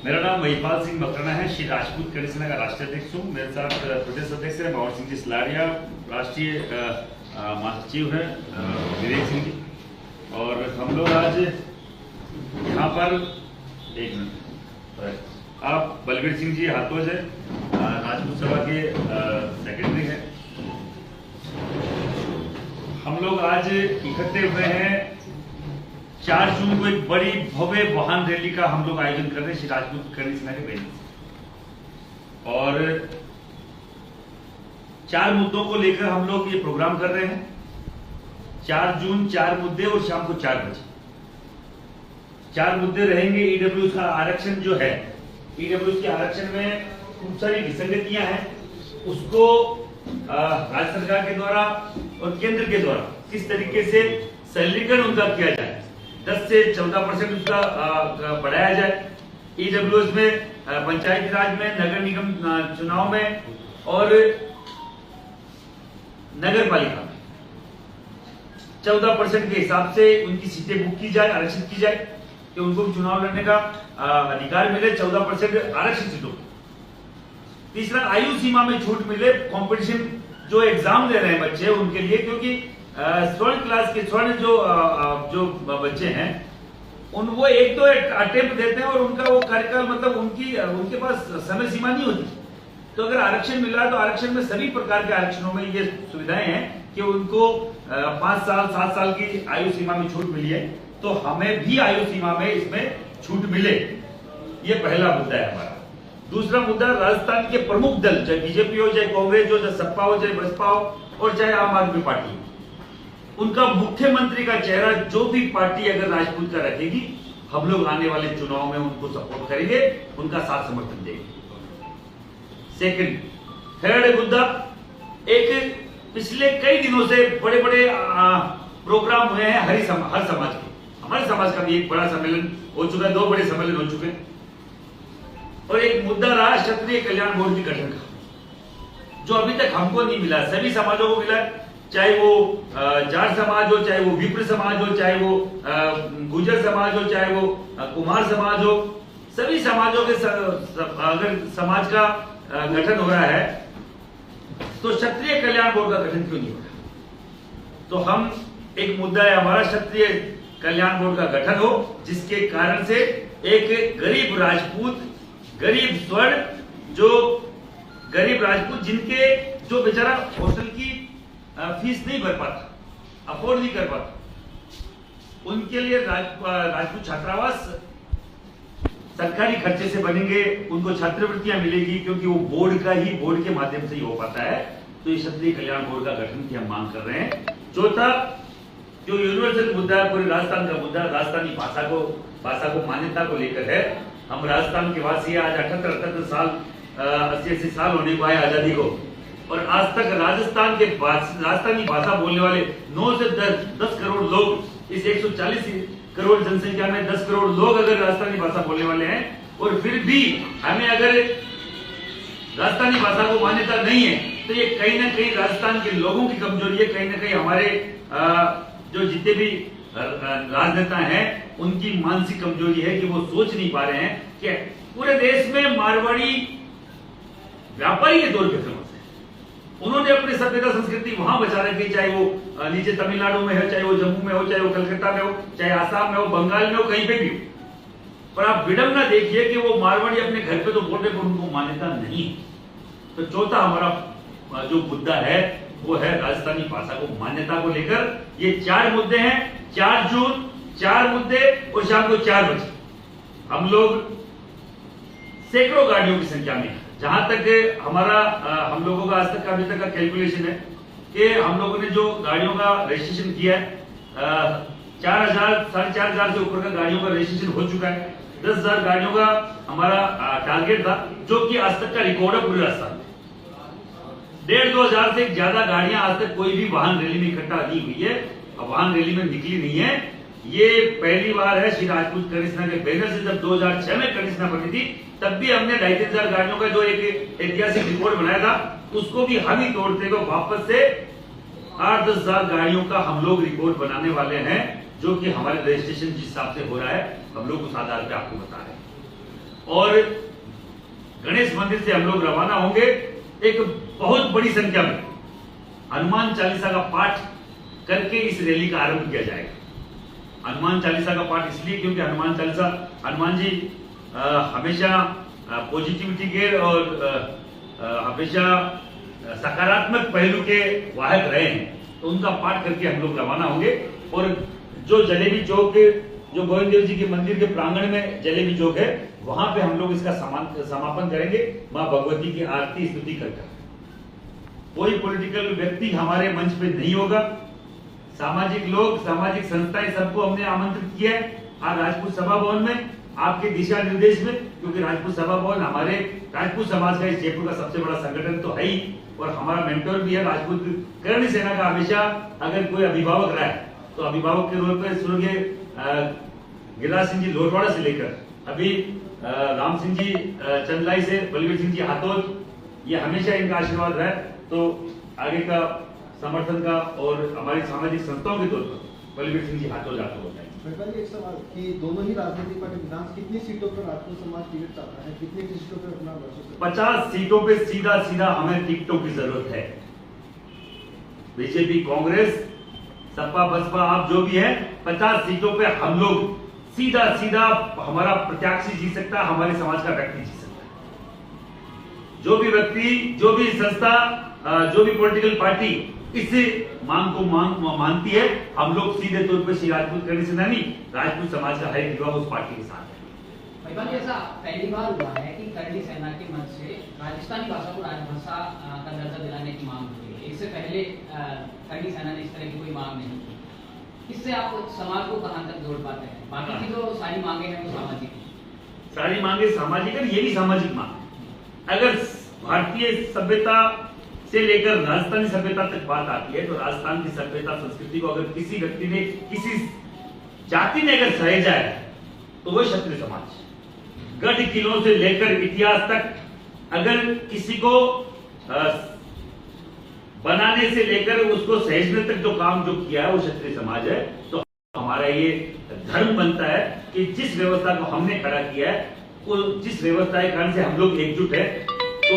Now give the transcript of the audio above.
मेरा नाम महिपाल सिंह मकराना है। श्री राजपूत कड़ी सेना का राष्ट्रीय अध्यक्ष हूँ। मेरे साथ प्रदेश अध्यक्ष है माहौर सिंह जी सलारिया, राष्ट्रीय महासचिव है विवेक सिंह जी। और हम लोग आज यहाँ पर एक मिनट, आप बलबीर सिंह जी हाथोज है, राजपूत सभा के सेक्रेटरी हैं। हम लोग आज इकट्ठे हुए हैं 4 जून को एक बड़ी भव्य वाहन रैली का हम लोग आयोजन कर रहे हैं श्री राजपूत कड़ी सेना के बैनर से। और 4 मुद्दों को लेकर हम लोग ये प्रोग्राम कर रहे हैं। 4 जून 4 मुद्दे और शाम को 4 बजे 4 मुद्दे रहेंगे। ईडब्ल्यूएस का आरक्षण जो है, ईडब्ल्यूएस के आरक्षण में खूब सारी विसंगतियां हैं, उसको राज्य सरकार के द्वारा और केंद्र के द्वारा किस तरीके से सरलीकरण उनका किया जाए, 10 से 14% उसका बढ़ाया जाए। ईडब्ल्यूएस में, पंचायती राज में, नगर निगम चुनाव में और नगर पालिका में 14% के हिसाब से उनकी सीटें बुक की जाए, आरक्षित की जाए कि उनको भी चुनाव लड़ने का अधिकार मिले। 14% आरक्षित सीटों। तीसरा, आयु सीमा में छूट मिले। कंपटीशन जो एग्जाम दे रहे हैं बच्चे उनके लिए, क्योंकि स्वर्ण क्लास के स्वर्ण जो बच्चे हैं वो एक तो अटेम्प्ट देते हैं और उनका वो कार्यकाल मतलब उनके पास समय सीमा नहीं होती। तो अगर आरक्षण मिला तो आरक्षण में सभी प्रकार के आरक्षणों में ये सुविधाएं हैं कि उनको 5 साल 7 साल की आयु सीमा में छूट मिली है, तो हमें भी आयु सीमा में इसमें छूट मिले। ये पहला मुद्दा है हमारा। दूसरा मुद्दा, राजस्थान के प्रमुख दल, चाहे बीजेपी हो, चाहे कांग्रेस हो, चाहे सपा हो, चाहे बसपा हो और चाहे आम आदमी पार्टी, उनका मुख्यमंत्री का चेहरा जो भी पार्टी अगर राजपूत का रखेगी, हम लोग आने वाले चुनाव में उनको सपोर्ट करेंगे, उनका साथ समर्थन देंगे। थर्ड मुद्दा, एक पिछले कई दिनों से बड़े बड़े प्रोग्राम हुए हैं हर समाज के। हमारे समाज का भी एक बड़ा सम्मेलन हो चुका है, 2 बड़े सम्मेलन हो चुके हैं। और एक मुद्दा रहा क्षत्रिय कल्याण बोर्ड के गठन का, जो अभी तक हमको नहीं मिला, सभी समाजों को मिला, चाहे वो जाट समाज हो, चाहे वो विप्र समाज हो, चाहे वो गुर्जर समाज हो, चाहे वो कुमार समाज हो। सभी समाजों के अगर समाज का गठन हो रहा है तो क्षत्रिय कल्याण बोर्ड का गठन क्यों नहीं हो रहा? तो हम एक मुद्दा है हमारा, क्षत्रिय कल्याण बोर्ड का गठन हो, जिसके कारण से एक गरीब राजपूत, गरीब स्वर्ण, जो गरीब राजपूत जिनके जो बेचारा हॉस्टल की फीस नहीं भर पाता, अफोर्ड नहीं कर पाता, उनके लिए राजपूत छात्रावास सरकारी खर्चे से बनेंगे, उनको छात्रवृत्तियां मिलेगी, क्योंकि वो बोर्ड के माध्यम से ही हो पाता है। तो ये क्षत्रिय कल्याण बोर्ड का गठन की हम मांग कर रहे हैं। चौथा, जो यूनिवर्सल मुद्दा है, पूरे राजस्थान का मुद्दा, राजस्थानी भाषा को मान्यता को लेकर है। हम राजस्थान के वासी आज 78 साल 80 साल होने को आए आजादी को, और आज तक राजस्थानी भाषा बोलने वाले 9 से 10 करोड़ लोग, इस 140 करोड़ जनसंख्या में 10 करोड़ लोग अगर राजस्थानी भाषा बोलने वाले हैं, और फिर भी हमें अगर राजस्थानी भाषा को मान्यता नहीं है, तो ये कहीं ना कहीं राजस्थान के लोगों की कमजोरी है। कहीं ना कहीं हमारे जो जितने भी राजनेता हैं उनकी मानसिक कमजोरी है कि वो सोच नहीं पा रहे हैं कि पूरे देश में मारवाड़ी व्यापारी के तौर पर फेमस है। उन्होंने अपनी सभ्यता संस्कृति वहां बचा रखी, चाहे वो नीचे तमिलनाडु में हो, चाहे वो जम्मू में हो, चाहे वो कलकत्ता में हो, चाहे आसाम में हो, बंगाल में हो, कहीं पे भी हो। पर आप विडंबना देखिए कि वो मारवाड़ी अपने घर पे तो बोल रहे, पर उनको मान्यता नहीं। तो चौथा हमारा जो मुद्दा है वो है राजस्थानी भाषा को मान्यता को लेकर। ये 4 मुद्दे हैं। 4 जून 4 मुद्दे और शाम को 4 बजे हम लोग सैकड़ों गाड़ियों की संख्या में, जहां तक हम लोगों का आज तक अभी तक का कैलकुलेशन है कि हम लोगों ने जो गाड़ियों का रजिस्ट्रेशन किया है, 4,000 साढ़े 4,000 से ऊपर का गाड़ियों का रजिस्ट्रेशन हो चुका है। 10,000 गाड़ियों का हमारा टारगेट था, जो कि आज तक का रिकॉर्ड है पूरे राजस्थान में। 1,5-2 हजार से ज्यादा गाड़ियां आज तक कोई भी वाहन रैली में इकट्ठा नहीं हुई है, वाहन रैली में निकली नहीं है। ये पहली बार है श्री राजपूत कड़ी सेना के बैनर से। जब 2006 में कड़ी सेना बनी थी, तब भी हमने 2,500 गाड़ियों का जो एक ऐतिहासिक रिकॉर्ड बनाया था, उसको भी हम ही तोड़ते हुए वापस से 8-10 हजार गाड़ियों का हम लोग रिकॉर्ड बनाने वाले हैं, जो कि हमारे रजिस्ट्रेशन जिस हिसाब से हो रहा है हम लोग उस आधार पे आपको बता रहे हैं। और गणेश मंदिर से हम लोग रवाना होंगे। एक बहुत बड़ी संख्या में हनुमान चालीसा का पाठ करके इस रैली का आरंभ किया जाएगा। हनुमान चालीसा का पाठ इसलिए क्योंकि हनुमान चालीसा, हनुमान जी हमेशा पॉजिटिविटी के और हमेशा सकारात्मक पहलू के वाहक रहे हैं, तो उनका पाठ करके हम लोग रवाना होंगे। और जो जलेबी चौक के, जो गोविंद देव जी के मंदिर के प्रांगण में जलेबी चौक है, वहां पे हम लोग इसका समापन करेंगे मां भगवती की आरती स्तुति करके। कोई पॉलिटिकल व्यक्ति हमारे मंच पे नहीं होगा। सामाजिक लोग, सामाजिक संस्थाएं, सबको हमने आमंत्रित किया है आज राजपूत सभा भवन में, आपके दिशा निर्देश में, क्योंकि राजपूत सभा भवन हमारे राजपूत समाज का, इस जयपुर का सबसे बड़ा संगठन तो है ही, और हमारा मेंटोर भी है। राजपूत करणी सेना का हमेशा अगर कोई अभिभावक रहा है तो अभिभावक के रूप में स्वर्गीय गिरिराज सिंह जी लोटवाड़ा से लेकर अभी राम सिंह जी चंदलाई से बलवीर सिंह जी हाथोद, ये हमेशा इनका आशीर्वाद रहा है। तो आगे का समर्थन का और हमारी सामाजिक संस्थाओं के तौर पर बलवीर सिंह जी हाथोद आपको बताएंगे। एक सवाल कि दोनों ही राजनीतिक पार्टी विधान कितनी सीटों पर राजपूत समाज टिकट चाहता है, कितनी सीटों पर अपना 50 सीटों पे सीधा सीधा हमें टिकटों की जरूरत है। बीजेपी, कांग्रेस, सपा, बसपा, आप जो भी है, 50 सीटों पे हम लोग सीधा सीधा हमारा प्रत्याशी जीत सकता है, हमारे समाज का व्यक्ति जीत सकता है। जो भी व्यक्ति, जो भी संस्था, जो भी पॉलिटिकल पार्टी इस मांग को मानती है, हम लोग सीधे तौर पर श्री राजपूत करणी सेना नहीं, राजपूत समाज का हर एक युवा उस पार्टी के साथ है। भाई ऐसा पहली बार हुआ है कि करणी सेना के मंच से राजस्थानी भाषा को राजभाषा का दर्जा दिलाने की मांग हुई है। इससे पहले करणी सेना ने इस तरह की कोई मांग नहीं की। इससे आप समाज को कहां तक जोड़ पाते हैं? बाकी की जो सारी मांगे हैं वो सामाजिक है, सारी मांगे सामाजिक है, ये भी सामाजिक मांग। अगर भारतीय सभ्यता से लेकर राजस्थानी सभ्यता तक बात आती है, तो राजस्थान की सभ्यता संस्कृति को अगर किसी व्यक्ति ने, किसी जाति ने अगर सहेजा है तो वो क्षत्रिय समाज। गढ़ किलों से लेकर इतिहास तक अगर किसी को बनाने से लेकर उसको सहेजने तक जो काम जो किया है वो क्षत्रिय समाज है। तो हमारा ये धर्म बनता है कि जिस व्यवस्था को हमने खड़ा किया है, वो जिस व्यवस्था के कारण से हम लोग एकजुट है, तो